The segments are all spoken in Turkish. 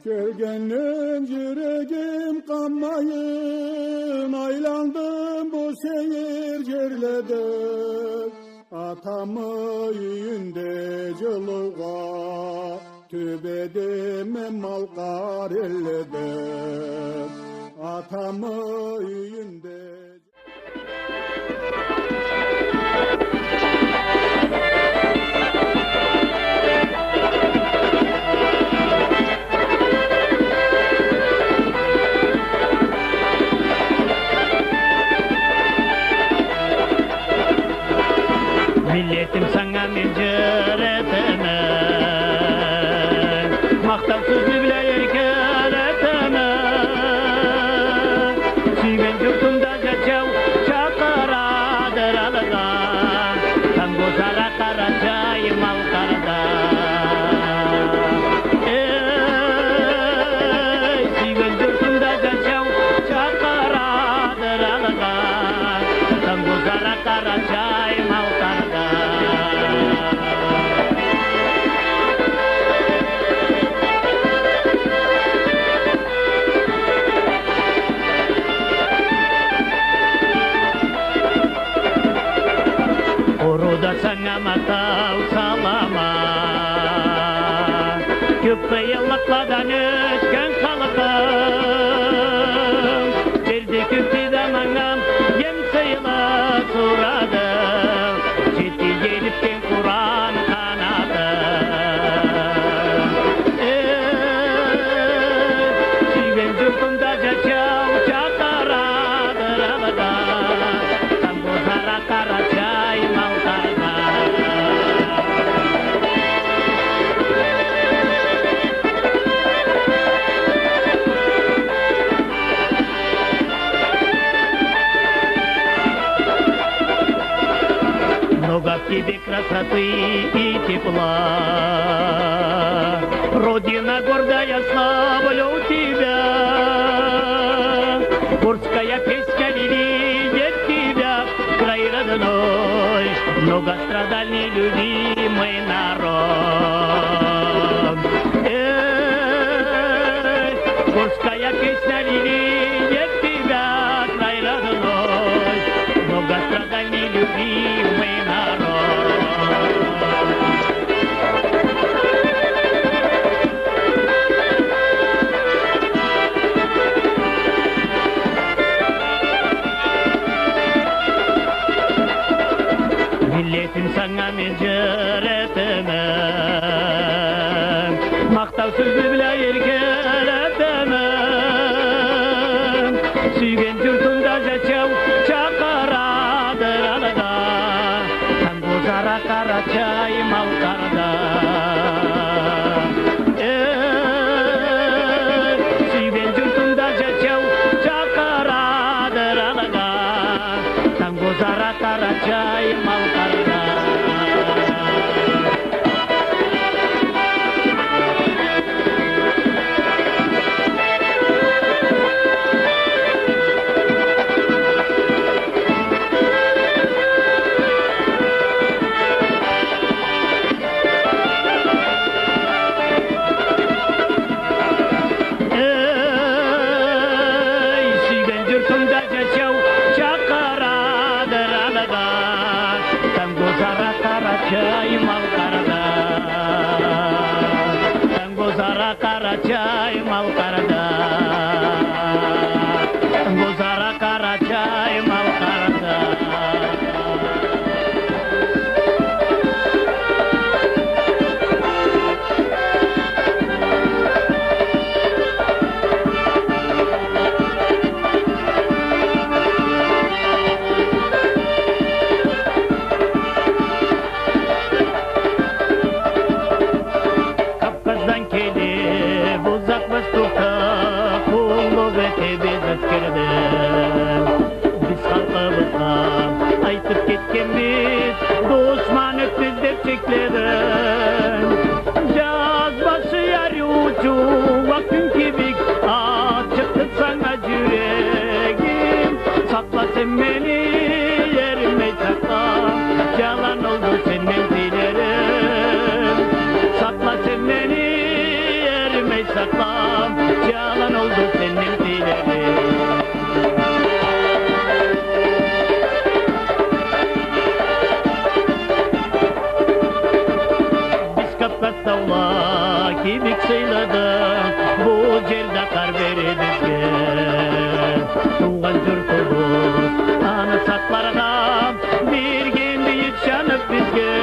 Gelgenim yüreğim kanmayın, aylandım bu seyir yerledim. Atamı yiyinde cılığa, tübedime malkar elledim. Atamı yiyinde... Milletim sana mincer etemem, maktab sözlü bile yerken etemem. Suygen yurtumda geçev çakaradır alıdan, tango sara karacay mal karadan. Suygen yurtumda geçev çakaradır alıdan, tango sara karacay mal karadan. Oruda sana matav salama, köp yıllıklardan ötken kalıkım. Derdi küptiden anam yem sayıla suradım, ciddi gelipken Kur'an kanadım. Suygen yurtumda geçev çakaradır alıdan, tam bozara karacay mal karadan. Много в тебе красоты и тепла, Родина гордая, славлю тебя. Курская песня лелеет тебя, край родной, многострадальный любимый народ. Курская песня лелеет тебя, край родной, многострадальный любимый народ. Milletim sana mincer etemem, maktab sözlü bile yerken etemem. Suygen yurtumda geçev çakaradır alıdan, tango sara karacay mal karadan. Suygen yurtumda geçev çakaradır alıdan, tango sara karacay mal karadan. Suygen yurtumda geçev çakaradır alıdan, tango sara karacay mal karadan. Tango sara karacay mal karadan. Tango sara karacay mal karadan. Kafkas'dan kelip uzak Vostuk'a, kulluk etip izlet girdim. sen beni yerime sakla. Yalan oldu senin dilerim. Sakla sen beni yerime sakla. Yalan oldu senin dilerim. Biz Kapkastavla kibik sıyladık. Bu yerde kar verir bizge. Tuğan yurtumuz anı saklarına bir gün büyük yanıp bizge.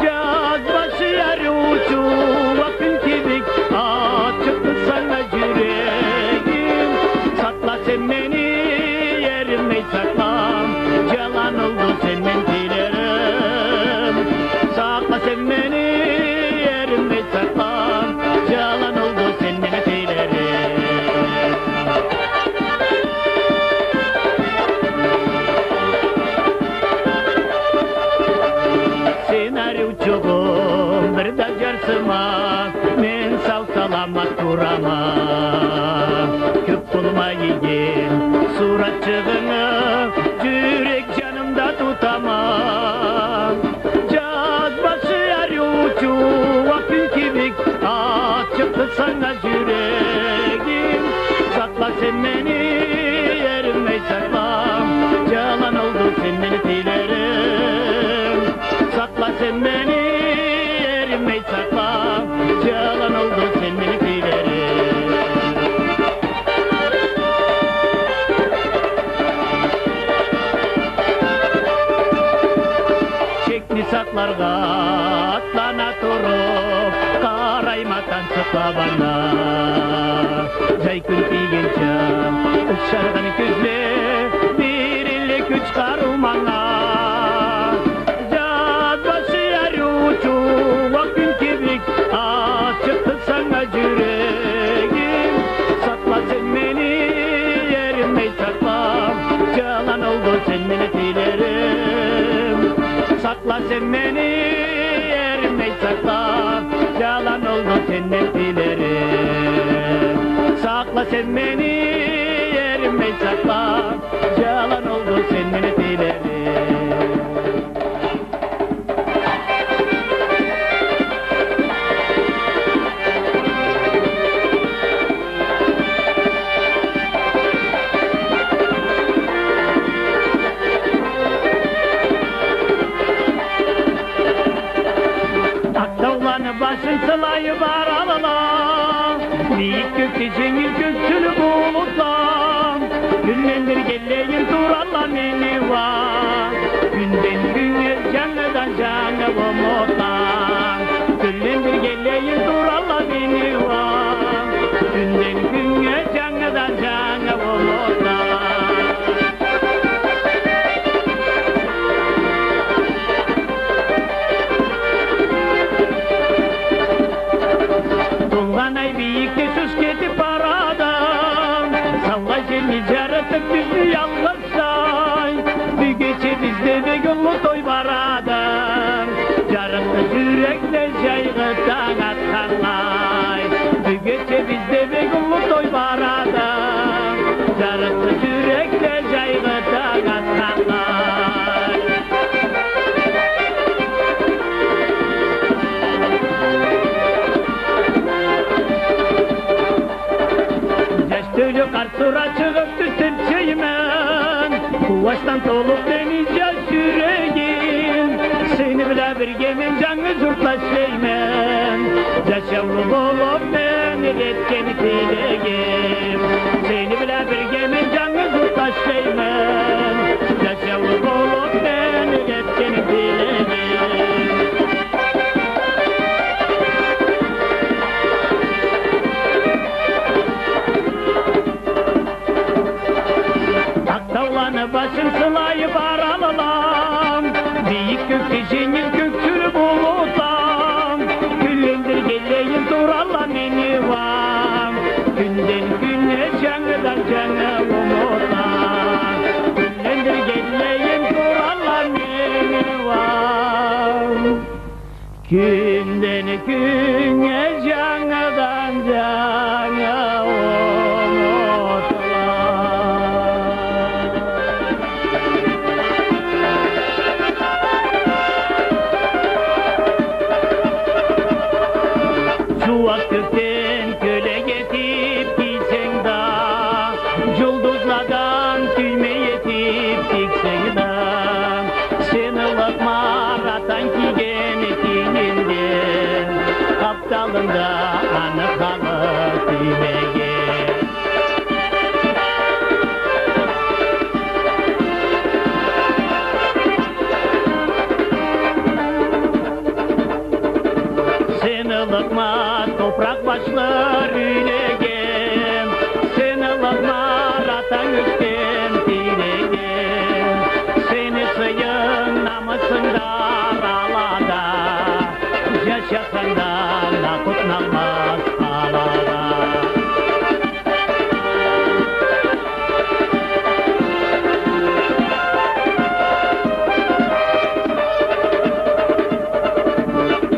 Caz başı yer uçu vakın kibik açıktı sana yüreğim. Sakla sen beni yerime sakla. Yalan oldu senin dilerim. Sakla sen beni yerime sakla. Yalan oldu senin dilerim. Senaryo çoğum bir de yarsıma. Men sağ salamat durama. Köp bulmayın suratçığını. Yürek canımda tutamam. Caz başı yer uçu vakın kibik açıktı sana yüreğim. Sakla sen beni yerime sakla. Yalan oldu senin dilerim. Sakla sen beni yerime sakla. Yalan oldu senin dilerim. Çekli saklarga atlana turup karaymatan sıkla bana. Jay gün kiyince ışardan küzle bir illik üç karumana. Caz başı yer uçu vakın kibik açıktı sana yüreğim. Sakla sen beni yerime sakla. Yalan oldu senin dilerim. Sakla sen beni yerime sakla. Yalan oldu senin dilerim. Sakla sen beni yerime sakla. Yalan oldu senin dilerim. Akdağlanı başın sılayı baralılar. Büyük gökte cengiz göktülü bulutlar. Günlendir geleyin duralla meni var. Günden güne canlıdan canı umutlar. Günlendir geleyin duralla meni var. Günden güne canlıdan canı umutlar. Tulganay büyükte süs ketip aradan. Salla jeni yaratıp bizi yalvarsay. Bir gece bizde bir günlü toy baradan. Yarattı yürekle caygıdan atkanlay. Bir gece bizde bir günlü toy baradan. Yarattı yürekle caygıdan atkanlay. Tölü kartura çıkıp düştüm şeymen. Kuvaştan dolup deniz yaş yüreğim. Seni bile bir gemin canı zurtlaşaymen. Yaşavlu bulup beni etkeni dileğim. Seni bile bir gemin canı zurtlaşaymen. Yaşavlu bulup beni etkeni dileğim. Akdağlanı başın sılayı baralılam. Büyük gökte cengiz göktürü bulutlam. Küllendir geleyin duralla meni var. Günden güne canıdan canı umutlar. Küllendir geleyin duralla meni var. Günden güne canıdan canı umutlar. Yalında anı kalı tüymeye. Seni ılıkma toprak başlar üylegen, seni ılıkma ratan üstten dilegen, seni sıyın namusundar alada, yaşasanda nakut nalmaz alada.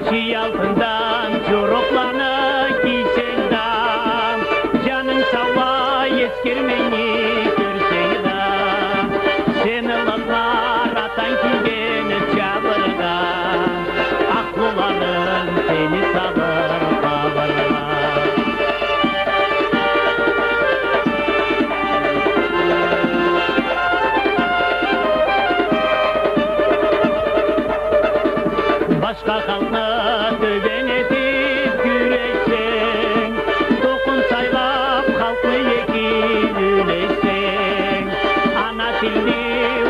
Çiğ altından çoruklarını giysen de, canın sağla eskirmeni görsen de, seni lıklar atan kingeni çabırda, aklıların seni sabır kabırda. Başka halkı töben edip güreşsen, dokun saylap halkı yekin üleşsen, ana tilini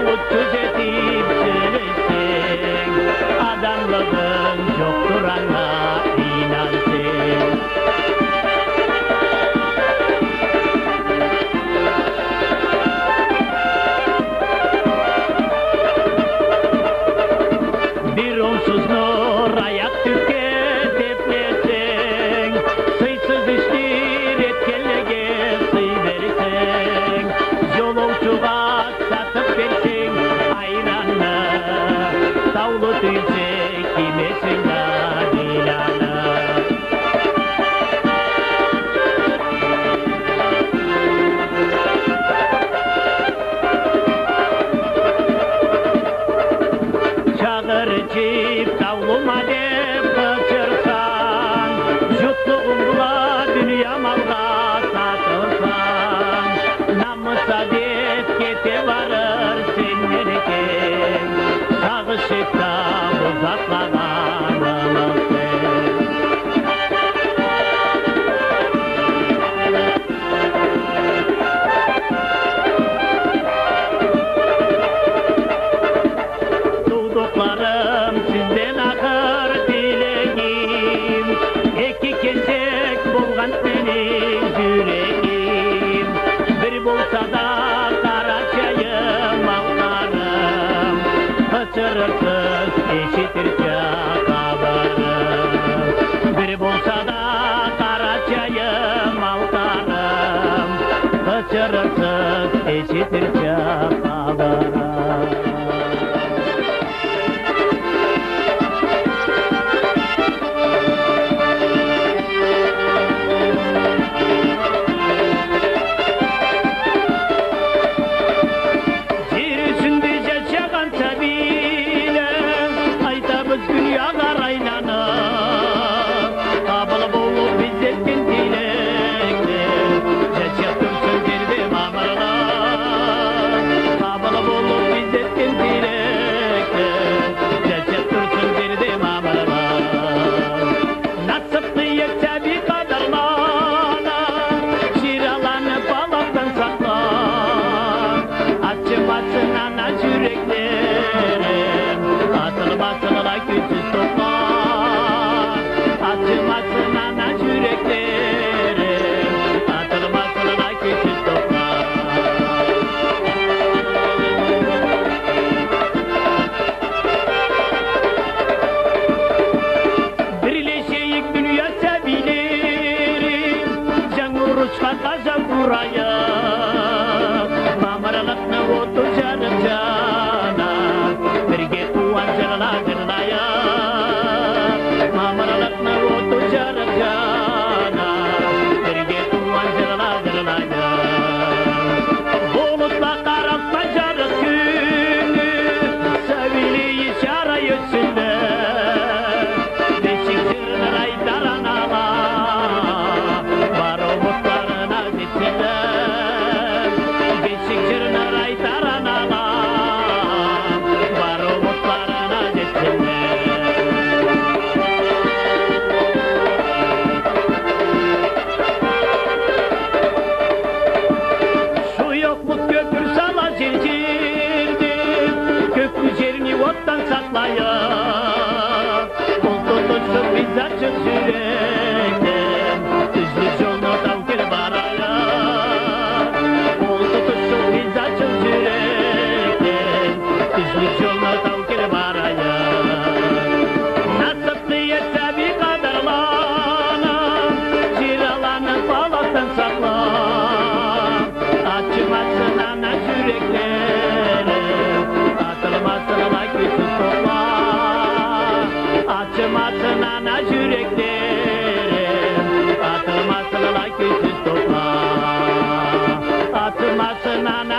uçsuz edip söylesen, adamlığın çoktur anla inan sen. Bir onsuz nur ayak tükke teplesen, sıysız iştir etkenlege sıy versen, yoluvçuğa satıp versen ayranı, tavlı tüyse kimesin da dilanı. Çağırıcı kavluma dep kaçırsan, yuttuğumla dünya malga satırsan, namusa dep kete varır sen erken, sağışıp da uzaklanalım sen. Duyduklarım sizden akır dileğim, iki kesek bulgan benim yüreğim, bir bulsa da kara çayım ağlarım, kaçırırsız eşitirce kabarım, bir bulsa da kara çayım ağlarım, kaçırırsız eşitirce kabarım. Dünyalar aylanır, kabul bulup bizzettin dilekler, yaşattım sözlerimi amarlar, kabul bulup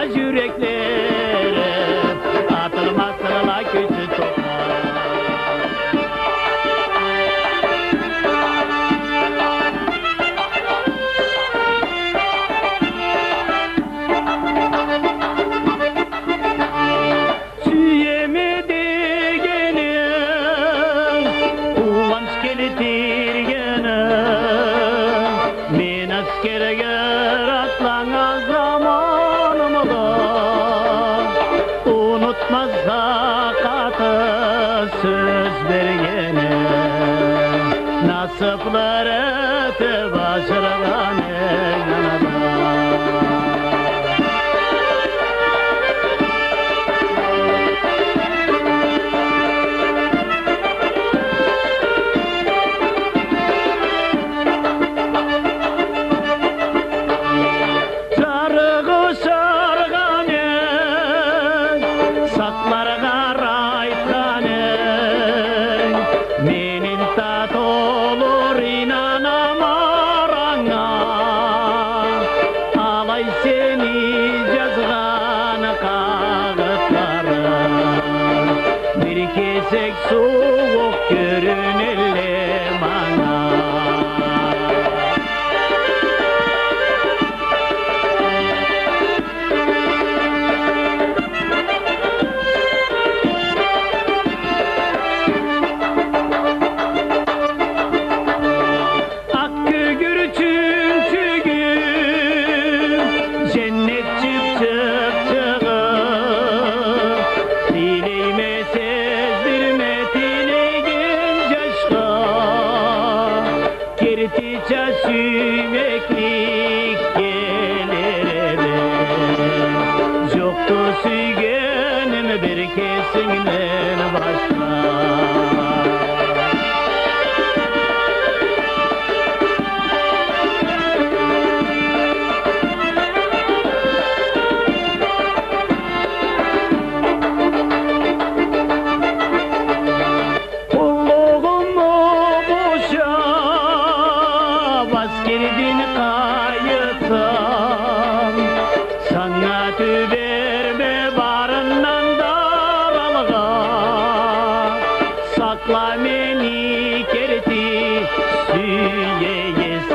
atılmaz yüreklerim, atılmaz sırla küçük toplar. Unutmazsa katı söz vergeni, nasipleri te başarılan yanada. Kesek soğuk görünelle bana. Hakkı gürçün çügün cennet çıp çıp çıgın dileyme Kertiçe süymeklik gelir eve, yoktu süygenim bir kesinden başka. Girdin kayıtsam, sana verme barından daralga. Sakla beni kerti süyeyesen,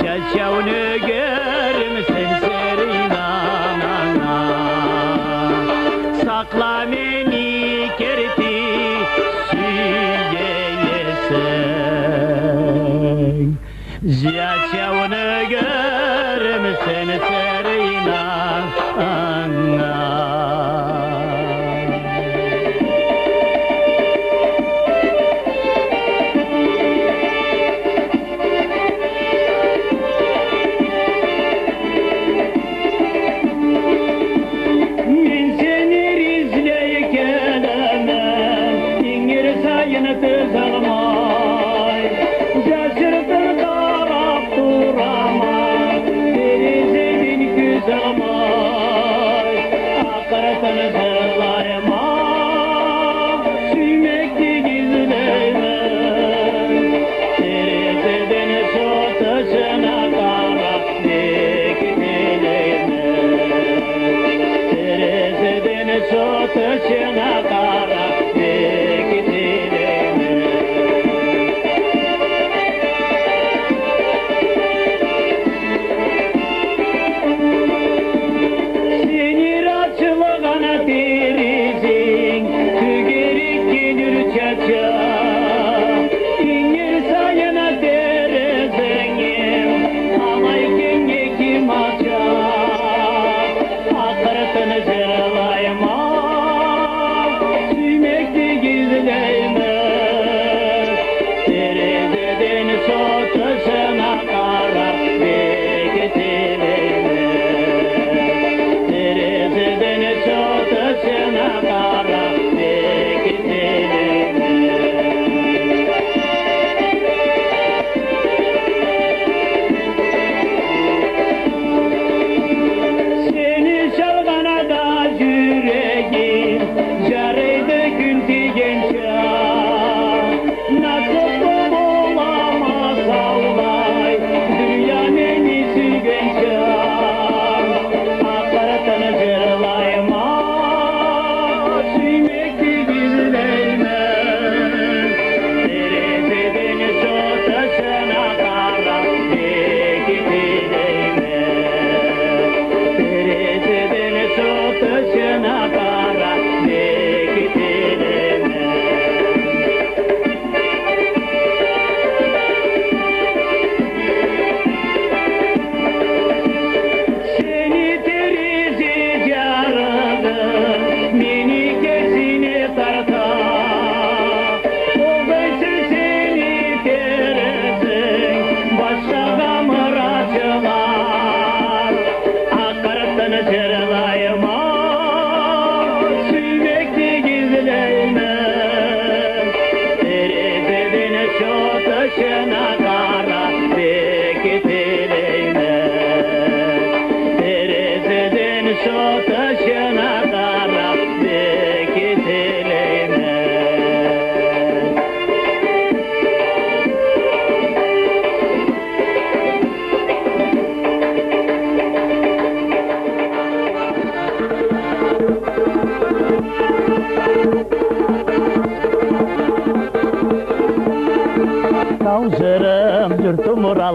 yaşavını görmesen serinanana. Sakla beni kerti süyeyesen, yaşavını görmesen serinanana. Men seni izleyken hemen ingir sayını tez almay, şaşırtır taraf duramaz, denize bin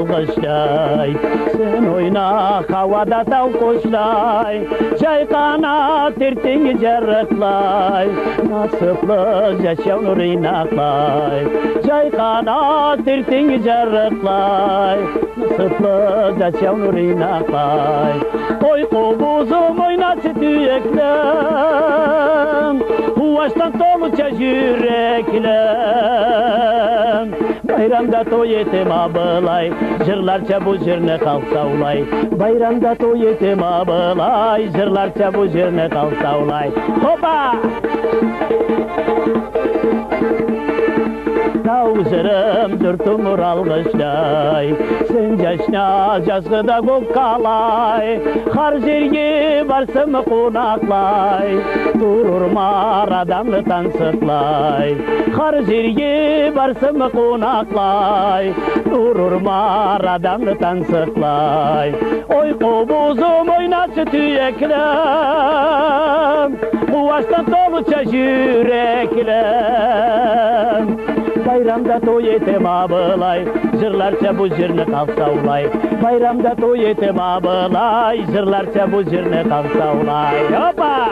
alkışlay. Sen oyna havada tav kuşlay, çaykana tirtini cerreklay. Nasıplı yaşav nurinaqlay, çaykana tirtini cerreklay. Nasıplı yaşav nurinaqlay. Oy kovuzum oynatı tüyeklem, Huvaştan doluca yüreklem. Bayramda toy etim abılay, jırlarca bu jırne kalsa ulay. Bayramda toy etim abılay, jırlarca bu jırne kalsa ulay. Hopa! Tavzırım dürtümür algışlay, sen yaşna yazgıda gök kalay. Har jerge barsam konaklay, dururmar adamlı tansıklay. Har jerge barsam konaklay, dururmar adamlı tansıklay. Oy kovuzum oynatı tüyeklem, Kuvaştan doluca yüreklem. Bayramda toy etim abılay, jırlarca bu jırne kalsa ulay. Bayramda toy etim abılay, jırlarca bu jırne kalsa ulay. Hopa!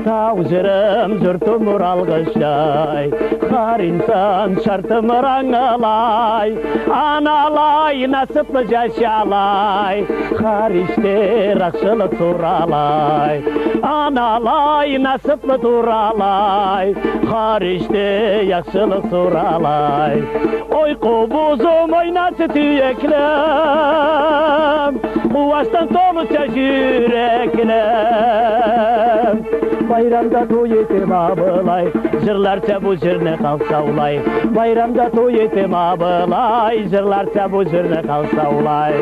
Tavzırım zürtümür algışlay, har insan şartımır anılay. Analay nasıplı yaşalay, har işte rakşılık turalay. Analay nasıplı turalay, har işte yakşılık turalay. Oy kovuzum oynatı tüyeklem, Kuvaştan doluca yüreklem. Bayramda toy etim abılay, jırlarca bu jırne kalsa ulay. Bayramda toy etim abılay, jırlarca bu jırne kalsa ulay.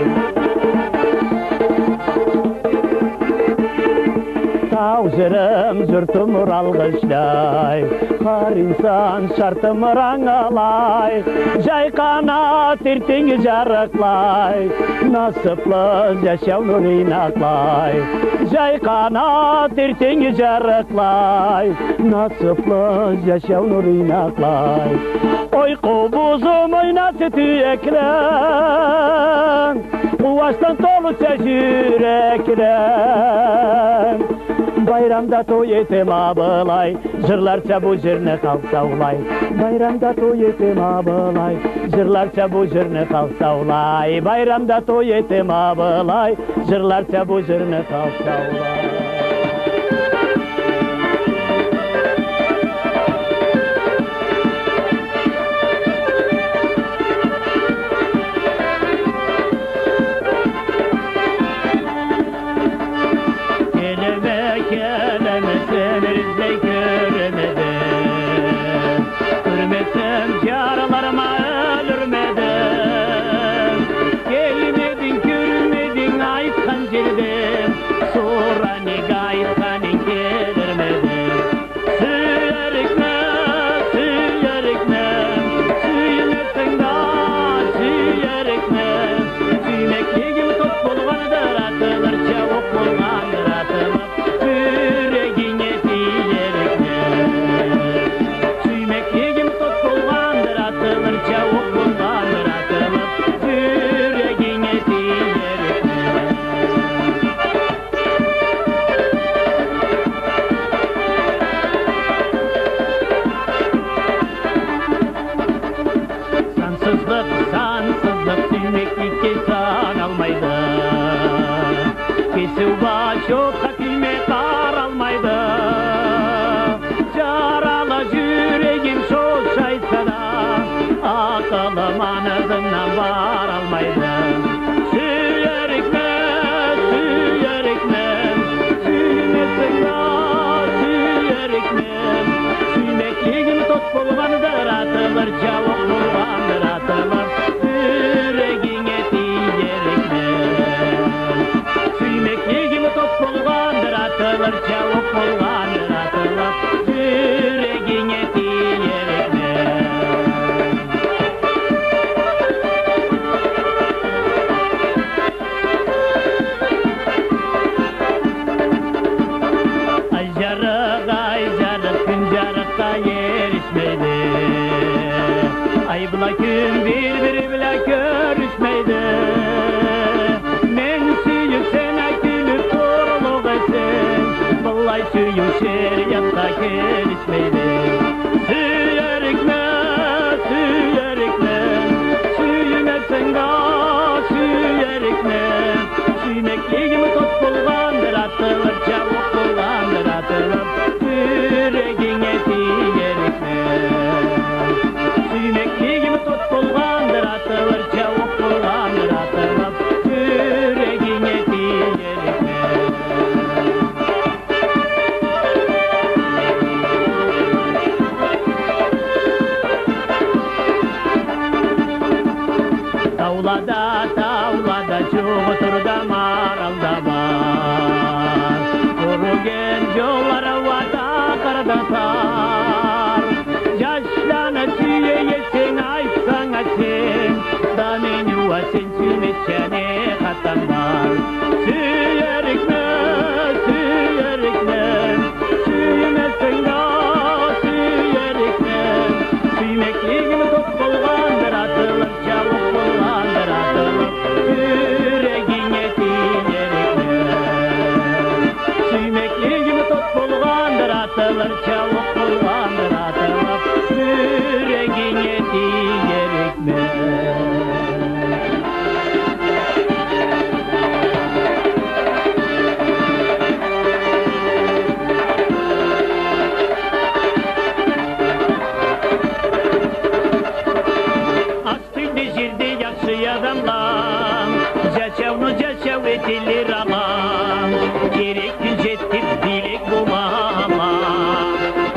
Tavzırım zürtümür algışlay, har insan şartımır anılay. Jaykana tirtini jarıklay, nasıplı yaşav nurinaqlay. Jaykana tirtini jarıklay, nasıplı yaşav nurinaqlay. Oy kovuzum oynatı tüyeklem, Kuvaştan doluca yüreklem. Bayramda toy etim abılay, jırlarca bu jırne kalsa ulay. Bayramda toy etim abılay, jırlarca bu jırne kalsa ulay. Bayramda toy etim abılay, jırlarca bu jırne kalsa ulay. Çok hakime karalmaydı, yaralı yüreğim çok şaysa da, akılım anadından var almaydı. Süyerik mi, suymesin ya, süyerik mi? Süymekliğim tot bulgandır, atılır cevap bulgandır, atılır. Yüreğin eti yerik mi? Süymekliğim tot bulgandır, atılır cevap bulgandır, atılır. Yüreğin eti yerik mi? Ay jarık gün jarıkta yerişmedi, Hafta gün bir bile görüşmeydi. Men suyup sene gülüp doğruluk etsin. Vallahi suyum şeriatta gelişmeydi. Süyerikme, süyümepsen süyerikme. Suymek yegimi top bulgandır atılır, çabuk bulgandır atılır. Yüreğine diyerikme. Suymek yegimi top bulgandır atılır, çabuk bulgandır atılır. Yüreğine diyerikme. Tavlada çuğuturda maralda var. Kuru genç yollara vada karda tar. Yaşlana tüye yesin aytsan açın. Damin yuvasin sümetsene katan var. Süyerikme, süyümezsen süyerikme. Süymekliğimi top bulgandır atılır, çabuk bulgandır atılır. Yüreğine diyerikme. Süymekliğimi top bulgandır atılır, çabuk bulgandır atılır. Yüreğine diyerikme. Ceçev etilir aman. Gerek gün cettip dilek bulmama.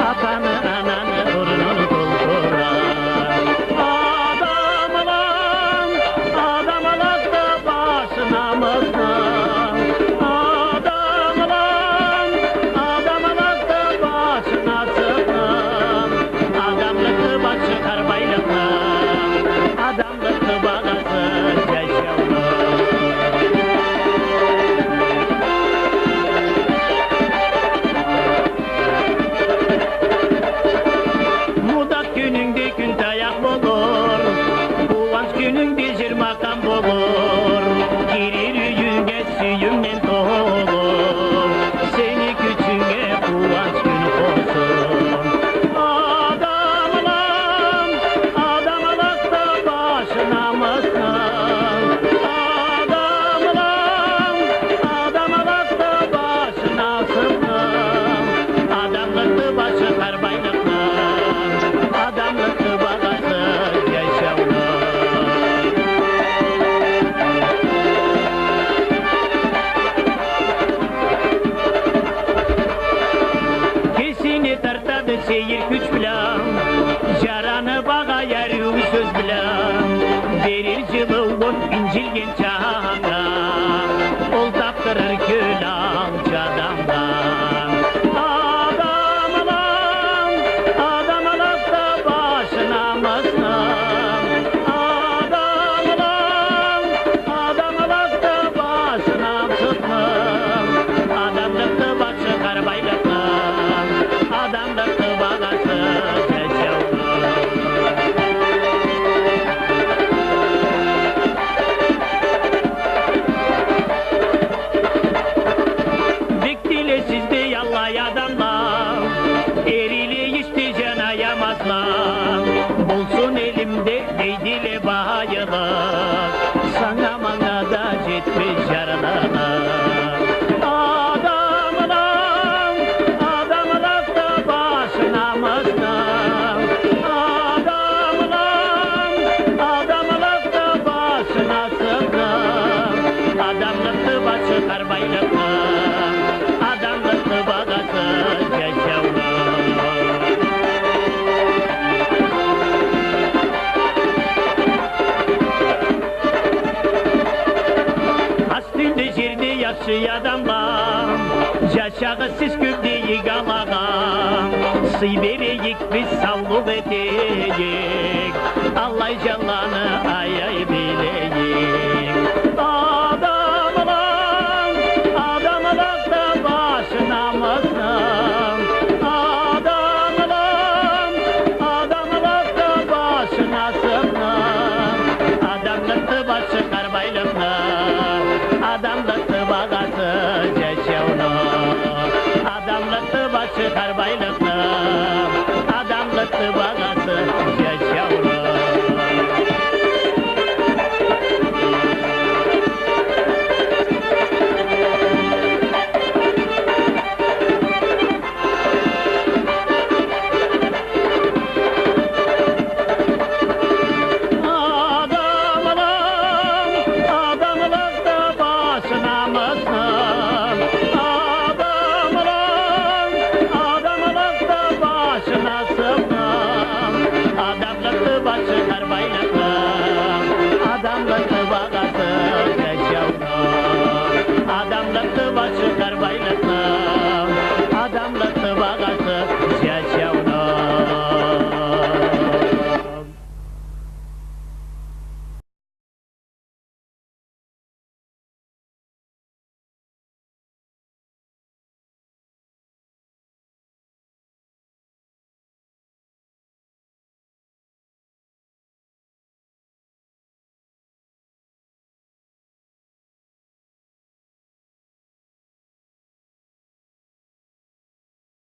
Atanı ananı urnunu doldurar. Adam alan da başına mısın? Adam alan da başına sıkın. Adamlıkı başı karbaylıklı. Adamlıkı bagası ceçevli. Gününde zir makam bulur. Girir yüzüne süyümden dolur. Seni küçüğe kuvvanç gün olsun. Adam alan da başına mısın? Adam alan da başına sıkın. Adamlıklı başı karbaylıklı. Adamlıklı bagası yaşavlı. Seyir güç bilen, yaranı bağa yarıyor söz bilen. Verir cıvılın incilgen çağına, ol taptırır gül alçadamdan. Adam alan da başına mısın? Adam alan da başına sıkın. Adamlıklı başı karbaylıklı. Adamlıklı bagası ceçevli. Dikdile sizde yallay adamlar. Erili işte canayamazlar. Bulsun elimde değdile bahayılık. Sana bana da jetmiş yaralar. Adamlıklı başı karbaylıklı. Adamlıklı bagası ceçevli. Astinde jirde yaşlı adamlar. Yaşağı siz köpdeyi galağa. Sıy vereyik biz savluk edeyik. Allah canlarını ayay bileyik. Adam alan da başına mısın? Adam alan da başına sıkın. çıkar bayram.